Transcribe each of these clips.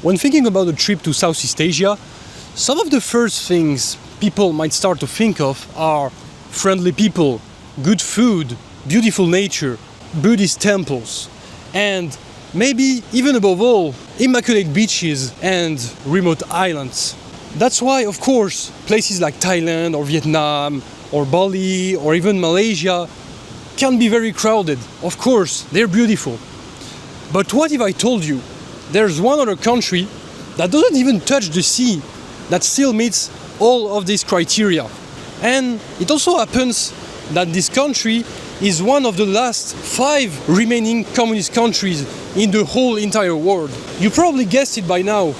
When thinking about a trip to Southeast Asia, some of the first things people might start to think of are friendly people, good food, beautiful nature, Buddhist temples, and maybe even above all, immaculate beaches and remote islands. That's why, of course, places like Thailand or Vietnam or Bali or even Malaysia can be very crowded. Of course, they're beautiful. But what if I told you there's one other country that doesn't even touch the sea that still meets all of these criteria? And it also happens that this country is one of the last 5 remaining communist countries in the whole entire world. You probably guessed it by now.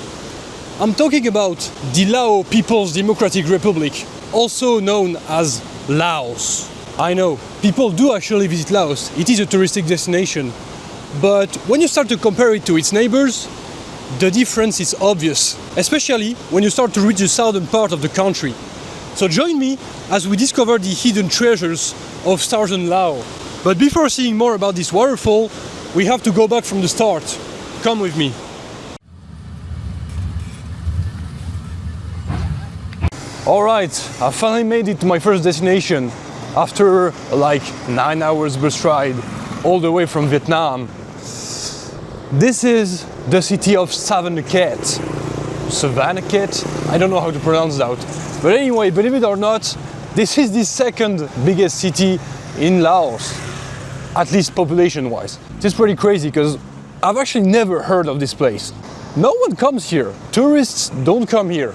I'm talking about the Lao People's Democratic Republic, also known as Laos. I know, people do actually visit Laos. It is a touristic destination. But when you start to compare it to its neighbors, the difference is obvious, especially when you start to reach the southern part of the country. So join me as we discover the hidden treasures of southern Laos. But before seeing more about this waterfall, we have to go back from the start. Come with me. Alright, I finally made it to my first destination after like 9 hours bus ride all the way from Vietnam. This is the city of Savannakhet. Savannakhet? I don't know how to pronounce that. But anyway, believe it or not, this is the second biggest city in Laos, at least population-wise. This is pretty crazy because I've actually never heard of this place. No one comes here. Tourists don't come here.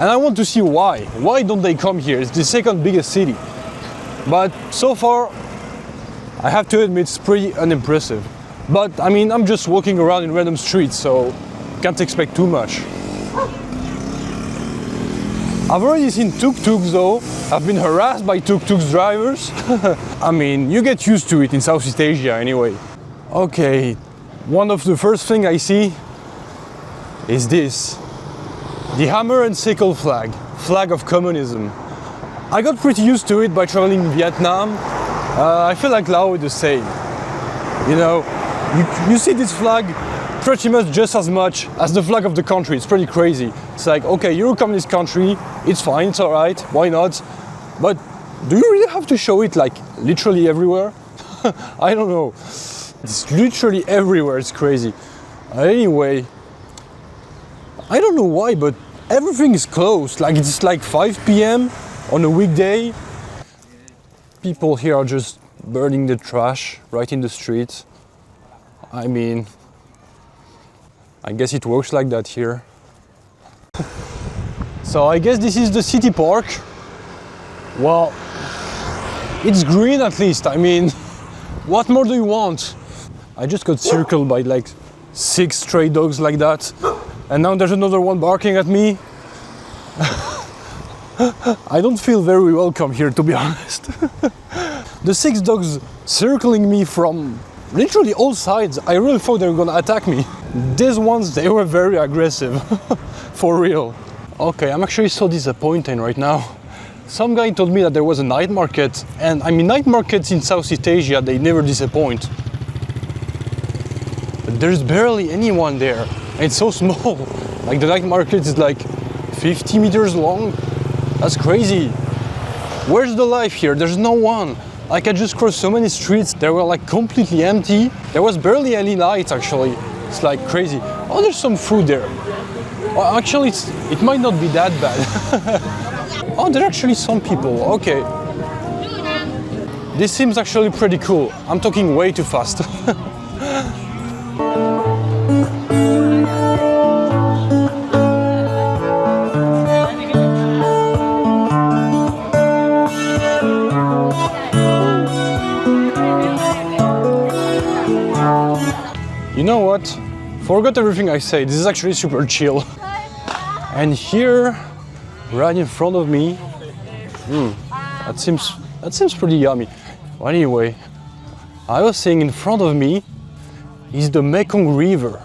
And I want to see why. Why don't they come here? It's the second biggest city. But so far, I have to admit, it's pretty unimpressive. But I mean, I'm just walking around in random streets, so can't expect too much. I've already seen tuk-tuks though. I've been harassed by tuk-tuks drivers. I mean, you get used to it in Southeast Asia anyway. Okay, one of the first things I see is this. The hammer and sickle flag, flag of communism. I got pretty used to it by traveling in Vietnam. I feel like Laos is the same. You know, you see this flag pretty much just as much as the flag of the country. It's pretty crazy. It's like, okay, you're a communist country, it's fine, it's alright, why not? But do you really have to show it like literally everywhere? I don't know. It's literally everywhere, it's crazy. Anyway, I don't know why, but everything is closed. Like it's like 5 p.m. on a weekday. People here are just burning the trash right in the street. I mean, I guess it works like that here. So I guess this is the city park. Well, it's green at least. I mean, what more do you want? I just got circled by like 6 stray dogs like that. And now there's another one barking at me. I don't feel very welcome here, to be honest. The 6 dogs circling me from literally all sides, I really thought they were gonna attack me. These ones, they were very aggressive. For real. Okay, I'm actually so disappointed right now. Some guy told me that there was a night market, and I mean, night markets in Southeast Asia, they never disappoint. But there's barely anyone there. It's so small. Like the night market is like 50 meters long. That's crazy. Where's the life here? There's no one. Like I just crossed so many streets, they were like completely empty. There was barely any lights actually. It's like crazy. Oh, there's some food there. Well, actually, it might not be that bad. Oh, there are actually some people. Okay. This seems actually pretty cool. I'm talking way too fast. You know what? Forgot everything I said. This is actually super chill. And here, right in front of me, that seems pretty yummy. Well, anyway, I was saying in front of me is the Mekong River.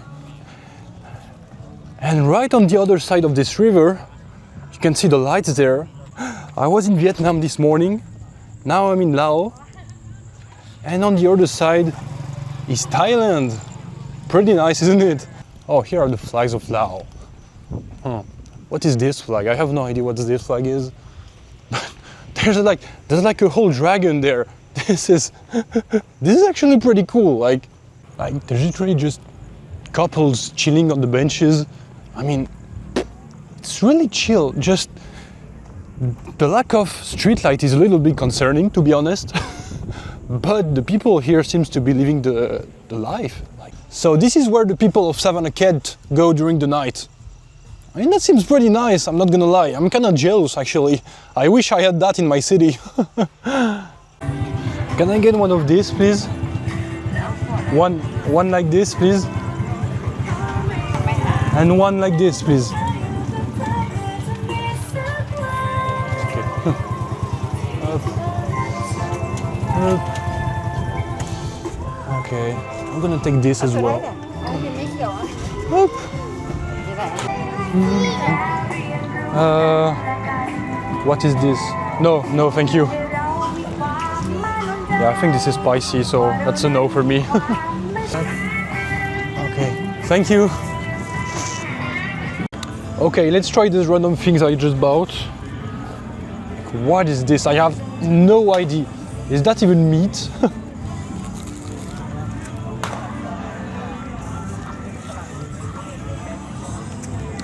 And right on the other side of this river, you can see the lights there. I was in Vietnam this morning. Now I'm in Laos. And on the other side is Thailand. Pretty nice, isn't it? Oh, here are the flags of Laos. Huh. What is this flag? I have no idea what this flag is. there's like a whole dragon there. This is actually pretty cool. Like there's literally just couples chilling on the benches. I mean, it's really chill. Just the lack of street light is a little bit concerning, to be honest. But the people here seems to be living the life. So this is where the people of Savannakhet go during the night. I mean, that seems pretty nice, I'm not gonna lie. I'm kinda jealous, actually. I wish I had that in my city. Can I get one of these, please? One like this, please. And one like this, please. Okay. Okay, I'm gonna take this as well. Oop. What is this? No, thank you. Yeah, I think this is spicy, so that's a no for me. Okay, thank you. Okay, let's try these random things I just bought. What is this? I have no idea. Is that even meat?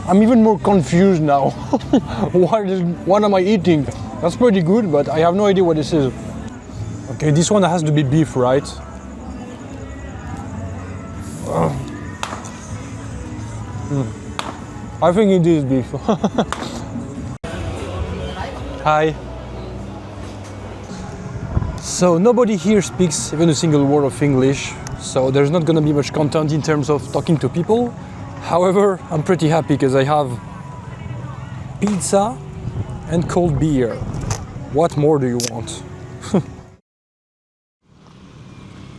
I'm even more confused now. What am I eating? That's pretty good, but I have no idea what this is. Okay, this one has to be beef, right? I think it is beef. Hi. So nobody here speaks even a single word of English, so there's not gonna be much content in terms of talking to people. However, I'm pretty happy because I have pizza and cold beer. What more do you want?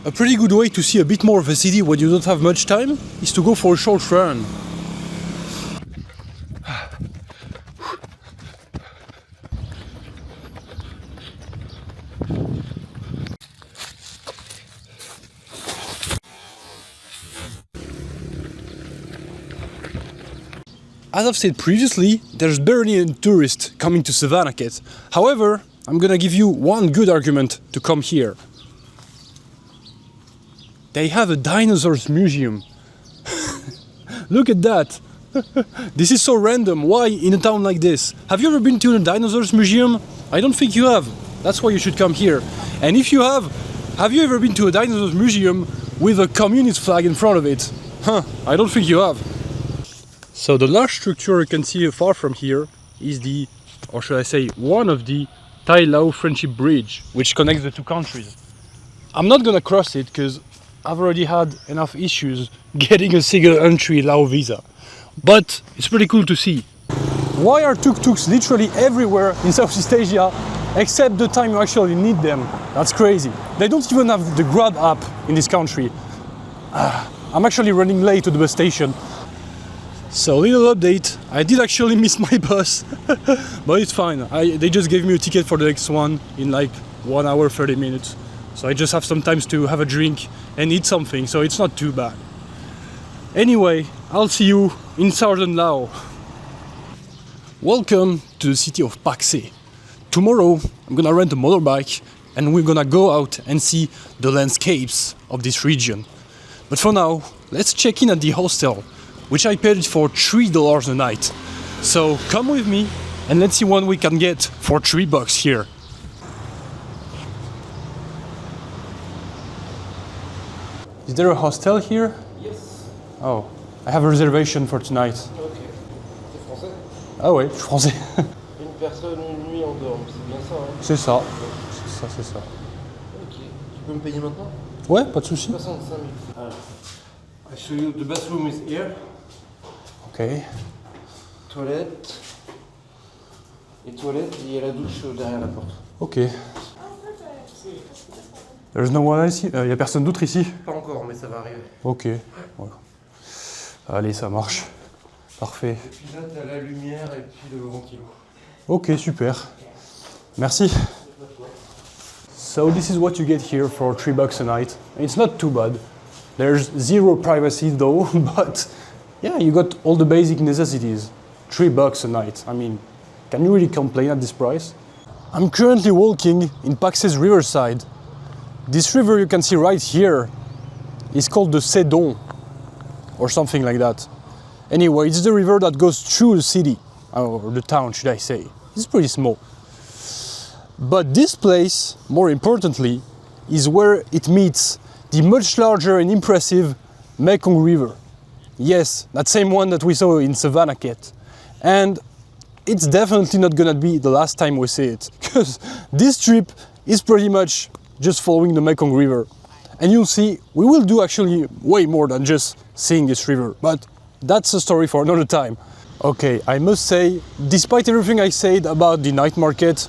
A pretty good way to see a bit more of a city when you don't have much time is to go for a short run. As I've said previously, there's barely any tourists coming to Savannakhet. However, I'm gonna give you one good argument to come here. They have a dinosaurs museum. Look at that. This is so random. Why in a town like this? Have you ever been to a dinosaurs museum? I don't think you have. That's why you should come here. And if you have you ever been to a dinosaurs museum with a communist flag in front of it? I don't think you have. So the large structure you can see far from here is or should I say, one of the Thai-Lao Friendship Bridge, which connects the two countries. I'm not gonna cross it because I've already had enough issues getting a single entry Lao visa. But it's pretty cool to see. Why are tuk-tuks literally everywhere in Southeast Asia except the time you actually need them? That's crazy. They don't even have the Grab app in this country. I'm actually running late to the bus station. So, little update, I did actually miss my bus, but it's fine. They just gave me a ticket for the next one in like 1 hour, 30 minutes. So I just have some time to have a drink and eat something, so it's not too bad. Anyway, I'll see you in southern Laos. Welcome to the city of Paksé. Tomorrow, I'm gonna rent a motorbike and we're gonna go out and see the landscapes of this region. But for now, let's check in at the hostel, which I paid for $3 a night. So come with me and let's see what we can get for $3 here. Is there a hostel here? Yes. Oh, I have a reservation for tonight. Ok. C'est français? Ah ouais, je suis français. Une personne, une nuit en dorme, c'est bien ça, hein? C'est ça. C'est ça. Ok. Tu peux me payer maintenant? Ouais, pas de souci. 65 000. Alors, I show you the bathroom is here. Okay. Toilette. Et toilette, il y a la douche derrière la porte. Ok. There's no one else. Y a personne d'autre ici? Pas encore, mais ça va arriver. Ok. Ouais. Allez, ça marche. Parfait. Et puis là, t'as la lumière et puis le ventilo. Ok, super. Merci. So this is what you get here for $3 a night. It's not too bad. There's zero privacy though, but yeah, you got all the basic necessities. $3 a night. I mean, can you really complain at this price? I'm currently walking in Paksé's riverside. This river you can see right here is called the Sedon, or something like that. Anyway, it's the river that goes through the city, or the town, should I say. It's pretty small. But this place, more importantly, is where it meets the much larger and impressive Mekong River. Yes, that same one that we saw in Savannakhet. And it's definitely not gonna be the last time we see it, because this trip is pretty much just following the Mekong River. And you'll see, we will do actually way more than just seeing this river, but that's a story for another time. Okay, I must say, despite everything I said about the night market,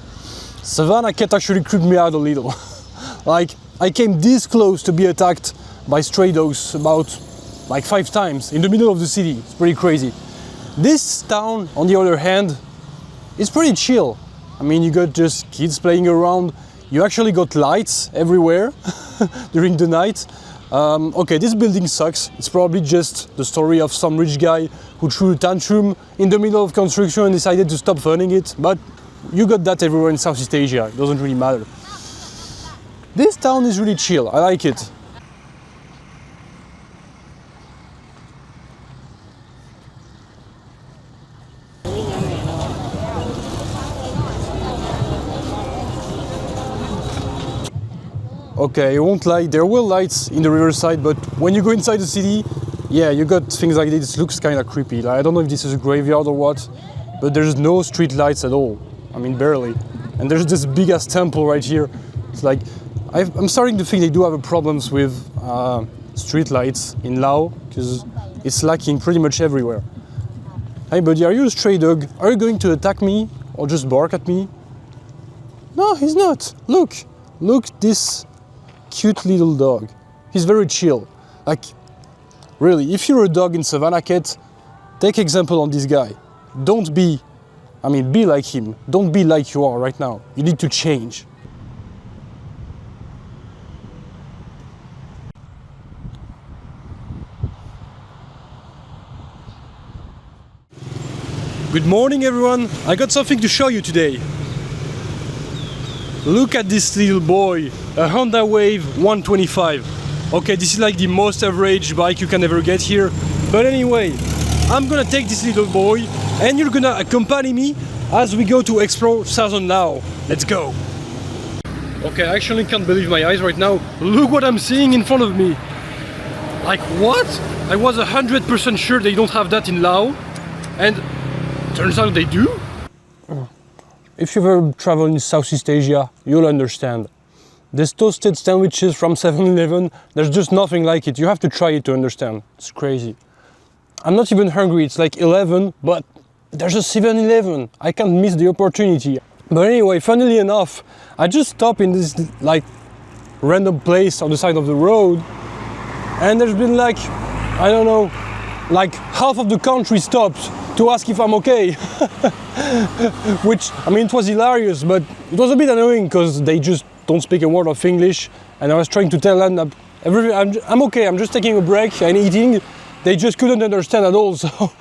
Savannakhet actually creeped me out a little. Like, I came this close to be attacked by stray dogs about like 5 times in the middle of the city. It's pretty crazy. This town, on the other hand, is pretty chill. I mean, you got just kids playing around. You actually got lights everywhere during the night. Okay, this building sucks. It's probably just the story of some rich guy who threw a tantrum in the middle of construction and decided to stop funding it. But you got that everywhere in Southeast Asia. It doesn't really matter. This town is really chill. I like it. Okay, I won't lie, there were lights in the riverside, but when you go inside the city, yeah, you got things like this. It looks kind of creepy. Like, I don't know if this is a graveyard or what, but there's no street lights at all. I mean, barely. And there's this big ass temple right here. It's like, I'm starting to think they do have problems with street lights in Laos, because it's lacking pretty much everywhere. Hey buddy, are you a stray dog? Are you going to attack me or just bark at me? No, he's not. Look this cute little dog. He's very chill. Like, really, if you're a dog in Savannakhet, take example on this guy. Don't be, be like him. Don't be like you are right now. You need to change. Good morning, everyone. I got something to show you today. Look at this little boy, a Honda Wave 125. Okay, this is like the most average bike you can ever get here. But anyway, I'm gonna take this little boy and you're gonna accompany me as we go to explore Southern Laos. Let's go. Okay, I actually can't believe my eyes right now. Look what I'm seeing in front of me. Like, what? I was 100% sure they don't have that in Laos, and turns out they do. If you've ever traveled in Southeast Asia, you'll understand. These toasted sandwiches from 7-Eleven, there's just nothing like it. You have to try it to understand. It's crazy. I'm not even hungry, it's like 11, but there's a 7-Eleven. I can't miss the opportunity. But anyway, funnily enough, I just stopped in this like random place on the side of the road, and there's been like, I don't know, like half of the country stopped to ask if I'm okay. Which, it was hilarious, but it was a bit annoying because they just don't speak a word of English, and I was trying to tell them that I'm okay, I'm just taking a break and eating. They just couldn't understand at all, so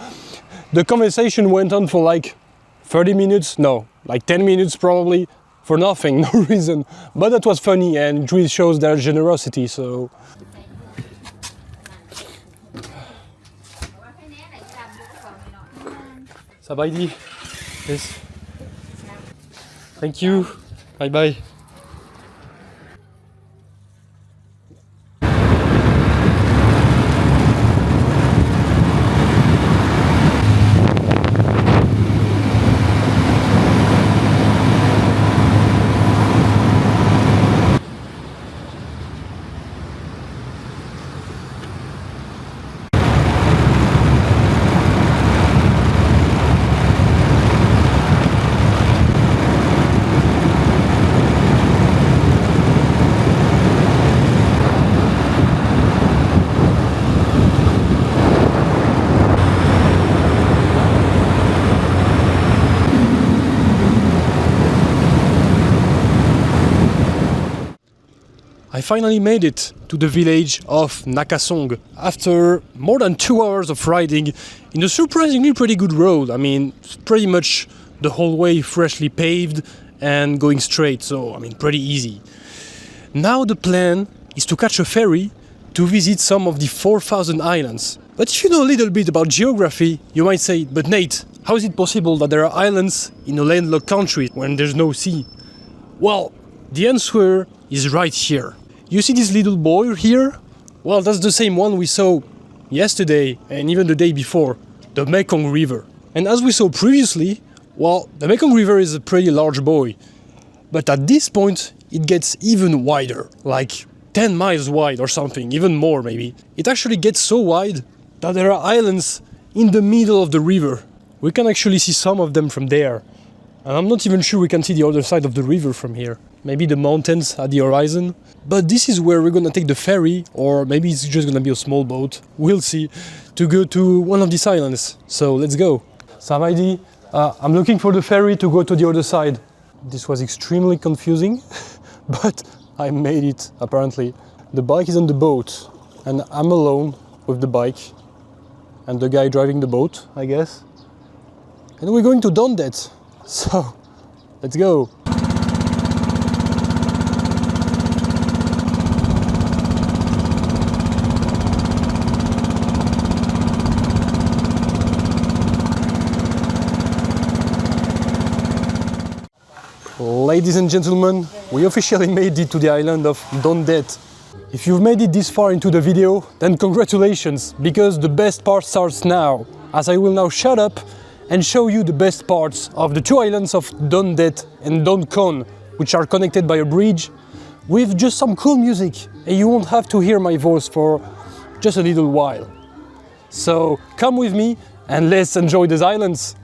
the conversation went on for like 30 minutes, no, like 10 minutes probably, for nothing, no reason. But that was funny and it really shows their generosity, so. Ça va, Heidi? Yes. Thank you. Bye bye. I finally made it to the village of Nakasong after more than 2 hours of riding in a surprisingly pretty good road. I mean, pretty much the whole way freshly paved and going straight, so I mean, pretty easy. Now the plan is to catch a ferry to visit some of the 4,000 islands. But if you know a little bit about geography, you might say, but Nate, how is it possible that there are islands in a landlocked country when there's no sea? Well, the answer is right here. You see this little boy here? Well, that's the same one we saw yesterday and even the day before, the Mekong River. And as we saw previously, well, the Mekong River is a pretty large buoy. But at this point, it gets even wider, like 10 miles wide or something, even more maybe. It actually gets so wide that there are islands in the middle of the river. We can actually see some of them from there. And I'm not even sure we can see the other side of the river from here. Maybe the mountains at the horizon. But this is where we're gonna take the ferry, or maybe it's just gonna be a small boat. We'll see, to go to one of these islands. So let's go. Samaidi, I'm looking for the ferry to go to the other side. This was extremely confusing, but I made it, apparently. The bike is on the boat, and I'm alone with the bike. And the guy driving the boat, I guess. And we're going to Dondet. So, let's go. Ladies and gentlemen, we officially made it to the island of Dondet. If you've made it this far into the video, then congratulations, because the best part starts now, as I will now shut up and show you the best parts of the two islands of Dondet and Don Con, which are connected by a bridge, with just some cool music, and you won't have to hear my voice for just a little while. So come with me and let's enjoy these islands.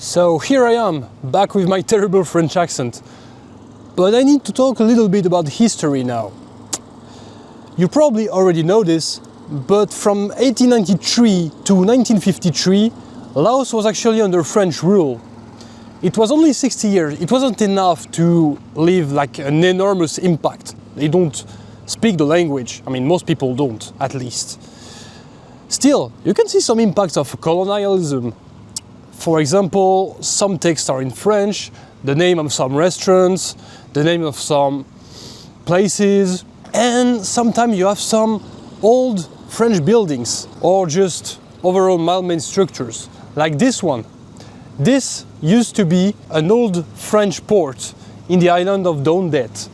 So here I am, back with my terrible French accent. But I need to talk a little bit about history now. You probably already know this, but from 1893 to 1953, Laos was actually under French rule. It was only 60 years. It wasn't enough to leave like an enormous impact. They don't speak the language. I mean, most people don't, at least. Still, you can see some impacts of colonialism. For example, some texts are in French, the name of some restaurants, the name of some places, and sometimes you have some old French buildings or just overall man-made structures, like this one. This used to be an old French port in the island of Landlocked.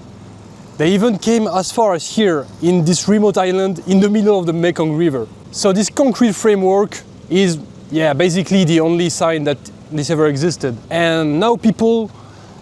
They even came as far as here in this remote island in the middle of the Mekong River. So this concrete framework is, basically the only sign that this ever existed. And now people,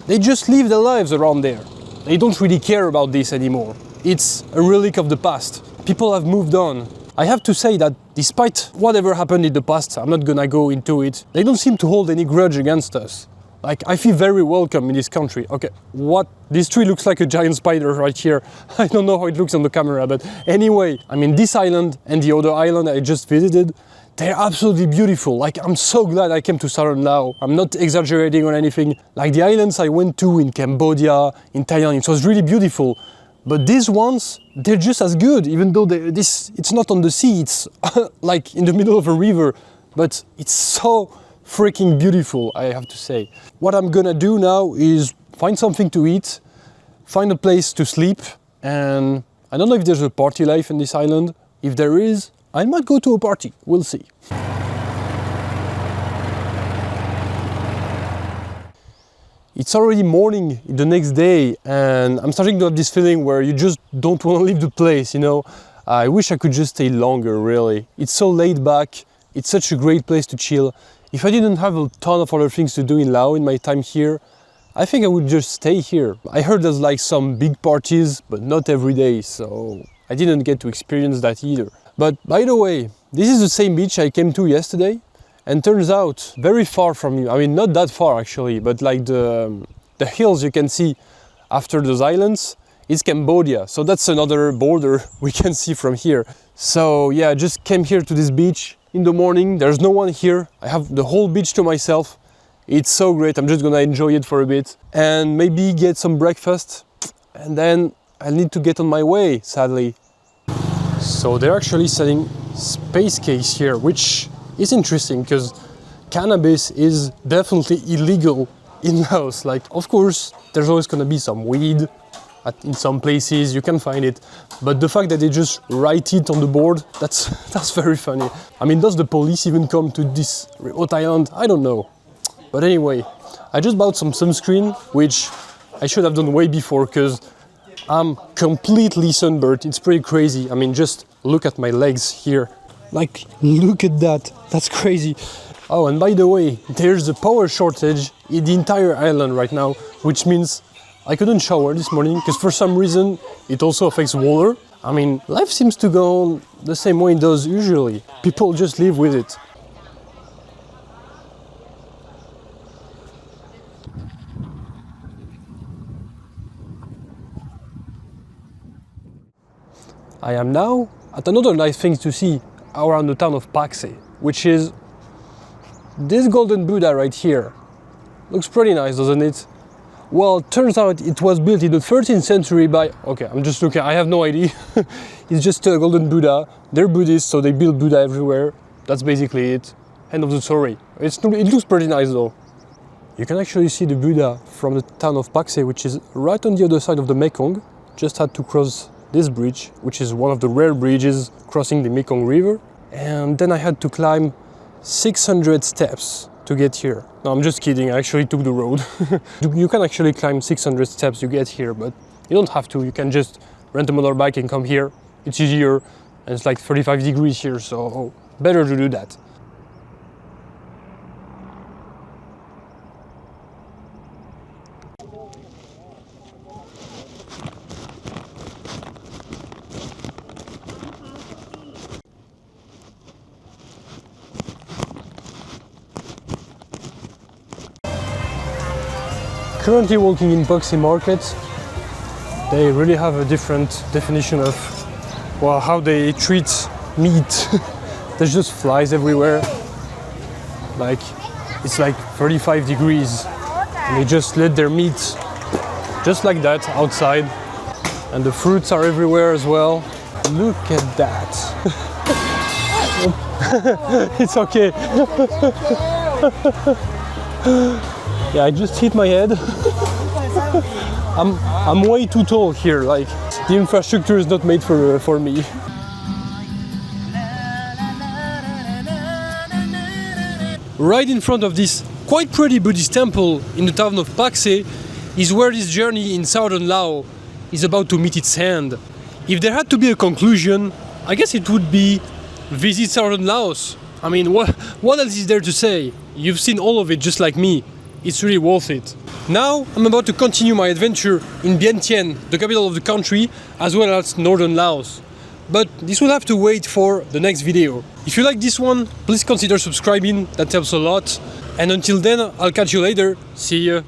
they just live their lives around there. They don't really care about this anymore. It's a relic of the past. People have moved on. I have to say that despite whatever happened in the past, I'm not gonna go into it, they don't seem to hold any grudge against us. Like, I feel very welcome in this country. Okay, what? This tree looks like a giant spider right here. I don't know how it looks on the camera, but anyway, I mean, this island and the other island I just visited, they're absolutely beautiful. Like, I'm so glad I came to Thailand now. I'm not exaggerating or anything. Like, the islands I went to in Cambodia, in Thailand, it was really beautiful. But these ones, they're just as good, even though it's not on the sea, it's like in the middle of a river. But it's so freaking beautiful, I have to say. What I'm gonna do now is find something to eat, find a place to sleep, and I don't know if there's a party life in this island. If there is, I might go to a party, we'll see. It's already morning the next day, and I'm starting to have this feeling where you just don't want to leave the place, you know? I wish I could just stay longer, really. It's so laid back, it's such a great place to chill. If I didn't have a ton of other things to do in Laos in my time here, I think I would just stay here. I heard there's like some big parties, but not every day, so I didn't get to experience that either. But by the way, this is the same beach I came to yesterday, and turns out very far from you. I mean, not that far actually, but like the hills you can see after those islands, it's Cambodia. So that's another border we can see from here. So yeah, I just came here to this beach in the morning. There's no one here. I have the whole beach to myself. It's so great. I'm just gonna enjoy it for a bit and maybe get some breakfast. And then I need to get on my way, sadly. So they're actually selling space cakes here, which is interesting because cannabis is definitely illegal in Laos. Like, of course, there's always gonna be some weed in some places, you can find it. But the fact that they just write it on the board, that's very funny. I mean, does the police even come to this remote island? I don't know. But anyway, I just bought some sunscreen, which I should have done way before because I'm completely sunburned. It's pretty crazy. I mean, just look at my legs here. Like, look at that. That's crazy. Oh, and by the way, there's a power shortage in the entire island right now, which means I couldn't shower this morning because for some reason it also affects water. I mean, life seems to go on the same way it does usually. People just live with it. I am now at another nice thing to see around the town of Paksé, which is this golden Buddha right here. Looks pretty nice, doesn't it? Well, it turns out it was built in the 13th century by... Okay, I'm just looking, I have no idea. It's just a golden Buddha. They're Buddhists, so they build Buddha everywhere. That's basically it. End of the story. It looks pretty nice though. You can actually see the Buddha from the town of Paksé, which is right on the other side of the Mekong. Just had to cross this bridge, which is one of the rare bridges crossing the Mekong River. And then I had to climb 600 steps to get here. No, I'm just kidding, I actually took the road. You can actually climb 600 steps to get here, but you don't have to. You can just rent a motorbike and come here. It's easier, and it's like 35 degrees here, so better to do that. Currently walking in Paksé market. They really have a different definition of, well, how they treat meat. There's just flies everywhere. Like, it's like 35 degrees. And they just let their meat just like that outside. And the fruits are everywhere as well. Look at that. It's okay. Yeah, I just hit my head. I'm way too tall here, like the infrastructure is not made for me. Right in front of this quite pretty Buddhist temple in the town of Paksé is where this journey in southern Laos is about to meet its end. If there had to be a conclusion, I guess it would be visit southern Laos. I mean, what else is there to say? You've seen all of it just like me. It's really worth it. Now I'm about to continue my adventure in Vientiane, the capital of the country, as well as northern Laos. But this will have to wait for the next video. If you like this one, please consider subscribing, that helps a lot. And until then, I'll catch you later. See ya.